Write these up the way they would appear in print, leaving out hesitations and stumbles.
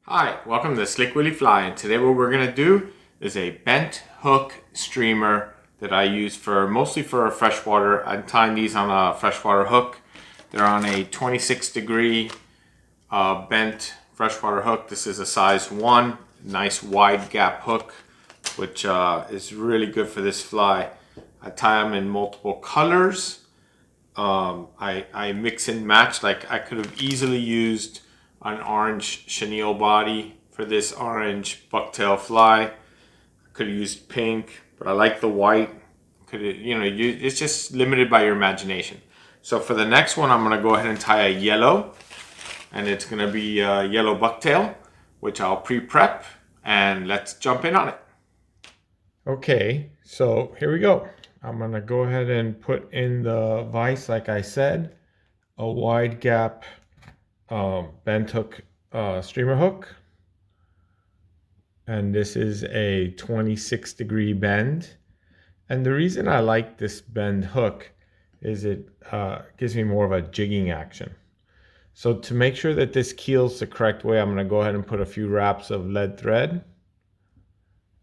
Hi, welcome to Slick Willy Fly, and today what we're going to do is a bent hook streamer that I use for mostly for freshwater. I'm tying these on a freshwater hook. They're on a 26-degree bent freshwater hook. This is a size 1, nice wide gap hook, which is really good for this fly. I tie them in multiple colors. I mix and match. Like I could have easily used an orange chenille body for this orange bucktail fly. I could have used pink, but I like the white. It's just limited by your imagination. So for the next one, I'm gonna go ahead and tie a yellow, and it's gonna be a yellow bucktail, which I'll pre-prep, and let's jump in on it. Okay, so here we go. I'm gonna go ahead and put in the vise, like I said, a wide gap bent hook streamer hook, and this is a 26-degree bend. And the reason I like this bend hook is it gives me more of a jigging action. So to make sure that this keels the correct way, I'm going to go ahead and put a few wraps of lead thread.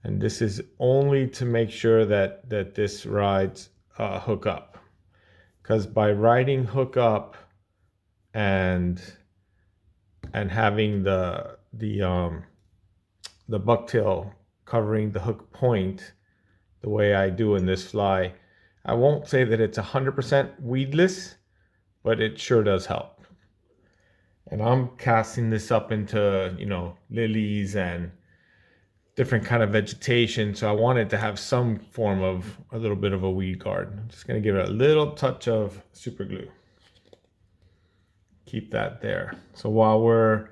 And this is only to make sure that this rides hook up. Because by riding hook up and having the bucktail covering the hook point the way I do in this fly, I won't say that it's 100% weedless, but it sure does help. And I'm casting this up into, lilies and different kind of vegetation, so I wanted to have some form of a little bit of a weed guard. I'm just going to give it a little touch of super glue. Keep that there. So while we're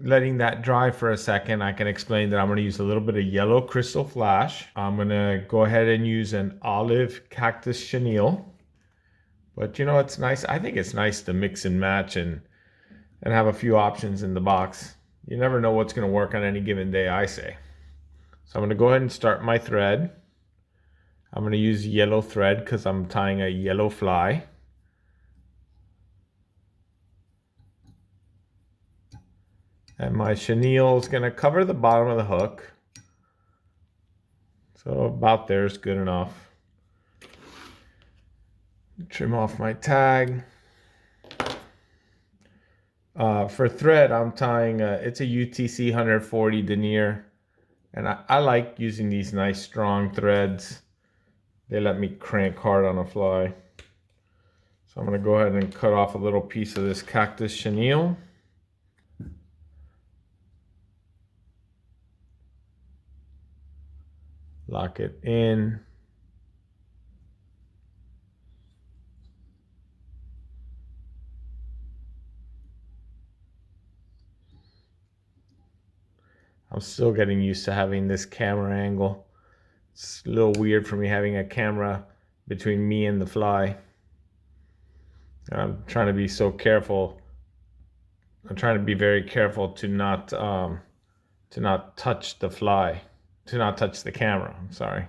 letting that dry for a second, I can explain that I'm going to use a little bit of yellow Krystal flash. I'm going to go ahead and use an olive Cactus chenille. But it's nice. I think it's nice to mix and match and have a few options in the box. You never know what's going to work on any given day, I say. So I'm going to go ahead and start my thread. I'm going to use yellow thread because I'm tying a yellow fly. And my chenille is going to cover the bottom of the hook. So about there is good enough. Trim off my tag. For thread, I'm tying, it's a UTC 140 denier. And I like using these nice strong threads. They let me crank hard on a fly. So I'm going to go ahead and cut off a little piece of this Cactus chenille. Lock it in. I'm still getting used to having this camera angle. It's a little weird for me having a camera between me and the fly. I'm trying to be so careful. I'm trying to be very careful to not touch the fly, to not touch the camera. I'm sorry.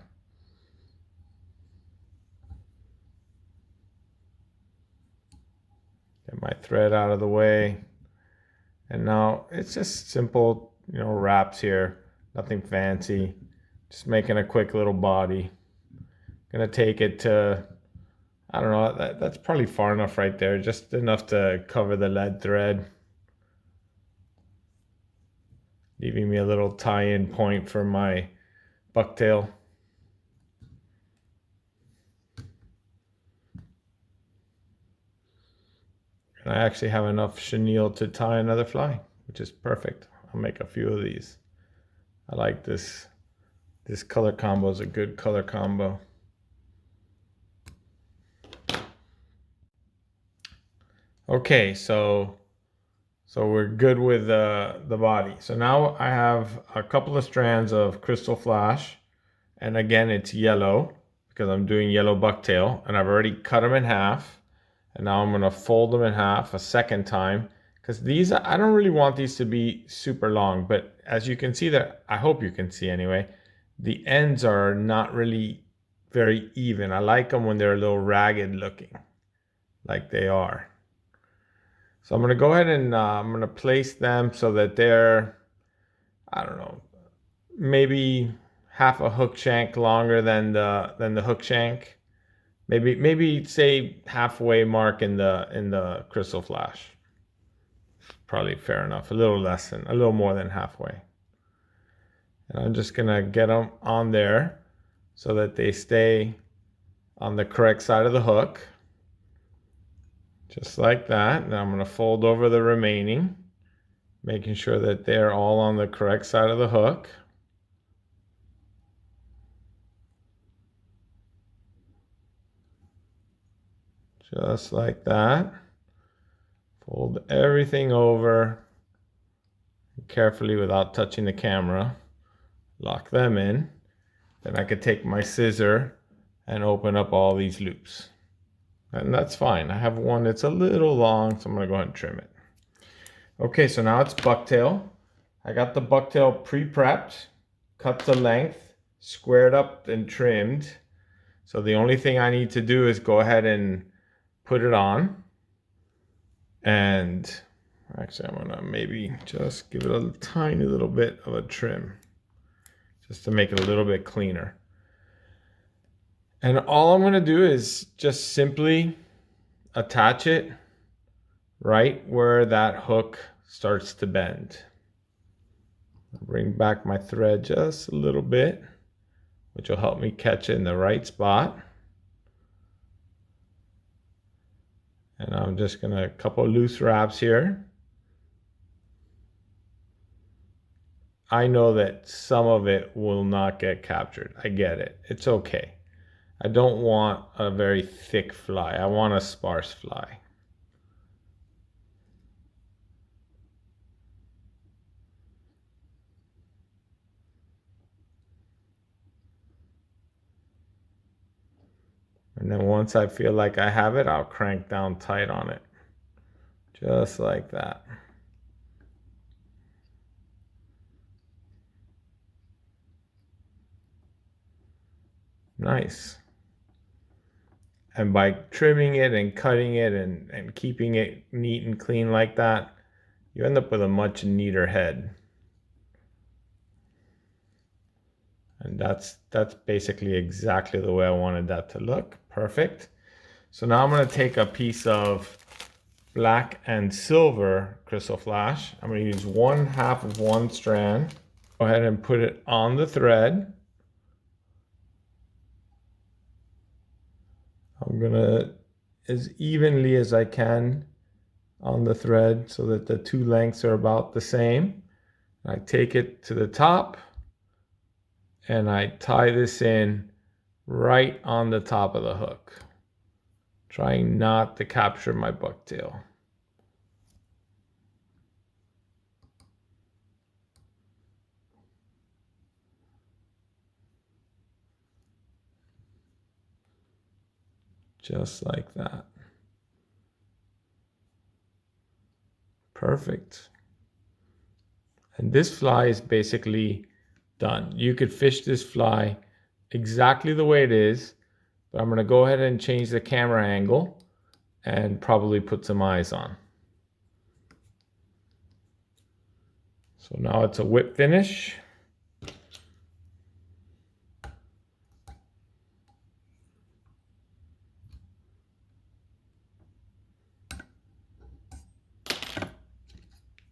Get my thread out of the way. And now it's just simple, wraps here. Nothing fancy. Just making a quick little body. Gonna take it to, I don't know, that's probably far enough right there. Just enough to cover the lead thread. Leaving me a little tie-in point for my bucktail. And I actually have enough chenille to tie another fly, which is perfect. I'll make a few of these. I like this. This color combo is a good color combo. Okay, so we're good with the body. So now I have a couple of strands of Krystal flash, and again it's yellow because I'm doing yellow bucktail, and I've already cut them in half. And now I'm going to fold them in half a second time, because these, I don't really want these to be super long, but as you can see, that I hope you can see anyway, the ends are not really very even. I like them when they're a little ragged looking, like they are. So I'm going to go ahead and I'm going to place them so that they're, I don't know, maybe half a hook shank longer than the hook shank. Maybe say halfway mark in the Krystal flash. Probably fair enough. A little more than halfway. And I'm just gonna get them on there so that they stay on the correct side of the hook. Just like that. Now I'm gonna fold over the remaining, making sure that they're all on the correct side of the hook. Just like that. Fold everything over carefully without touching the camera. Lock them in. Then I could take my scissor and open up all these loops. And that's fine. I have one that's a little long, so I'm going to go ahead and trim it. Okay, so now it's bucktail. I got the bucktail pre-prepped, cut the length, squared up and trimmed. So the only thing I need to do is go ahead and put it on. And actually, I'm gonna maybe just give it a tiny little bit of a trim just to make it a little bit cleaner. And all I'm gonna do is just simply attach it right where that hook starts to bend. Bring back my thread just a little bit, which will help me catch it in the right spot. And I'm just gonna, a couple loose wraps here. I know that some of it will not get captured. I get it. It's okay. I don't want a very thick fly. I want a sparse fly. And then once I feel like I have it, I'll crank down tight on it. Just like that. Nice. And by trimming it and cutting it and keeping it neat and clean like that, you end up with a much neater head. And that's basically exactly the way I wanted that to look. Perfect. So now I'm going to take a piece of black and silver Krystal flash. I'm going to use 1/2 of one strand. Go ahead and put it on the thread. I'm going to, as evenly as I can on the thread so that the two lengths are about the same. I take it to the top and I tie this in right on the top of the hook, trying not to capture my bucktail. Just like that. Perfect. And this fly is basically done. You could fish this fly exactly the way it is, but I'm going to go ahead and change the camera angle and probably put some eyes on. So now it's a whip finish.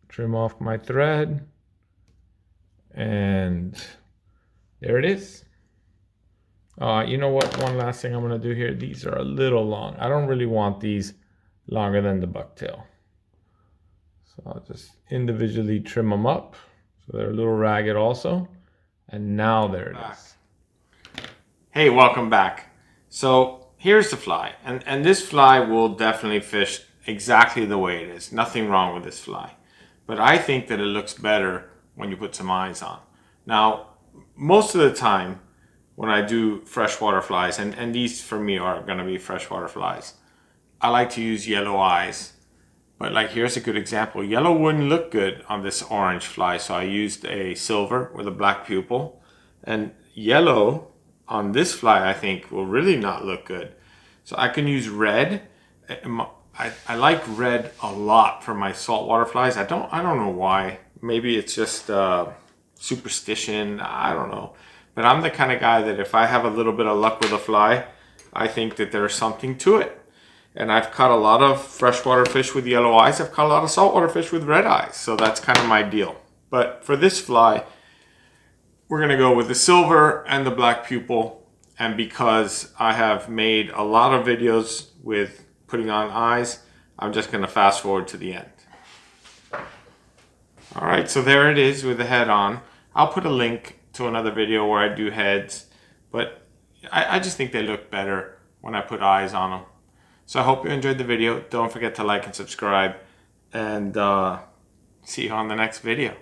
Trim off my thread, and there it is. You know what? One last thing I'm going to do here. These are a little long. I don't really want these longer than the bucktail. So I'll just individually trim them up. So they're a little ragged also. And now there it is. Hey, welcome back. So here's the fly. And this fly will definitely fish exactly the way it is. Nothing wrong with this fly. But I think that it looks better when you put some eyes on. Now, most of the time when I do freshwater flies, and these for me are gonna be freshwater flies, I like to use yellow eyes. But like, here's a good example. Yellow wouldn't look good on this orange fly, so I used a silver with a black pupil. And yellow on this fly, I think, will really not look good. So I can use red. I like red a lot for my saltwater flies. I don't know why. Maybe it's just superstition. I don't know. But I'm the kind of guy that if I have a little bit of luck with a fly, I think that there's something to it. And I've caught a lot of freshwater fish with yellow eyes. I've caught a lot of saltwater fish with red eyes. So that's kind of my deal. But for this fly, we're going to go with the silver and the black pupil. And because I have made a lot of videos with putting on eyes, I'm just going to fast forward to the end. All right, so there it is with the head on. I'll put a link to another video where I do heads, but I just think they look better when I put eyes on them. So I hope you enjoyed the video. Don't forget to like and subscribe, and see you on the next video.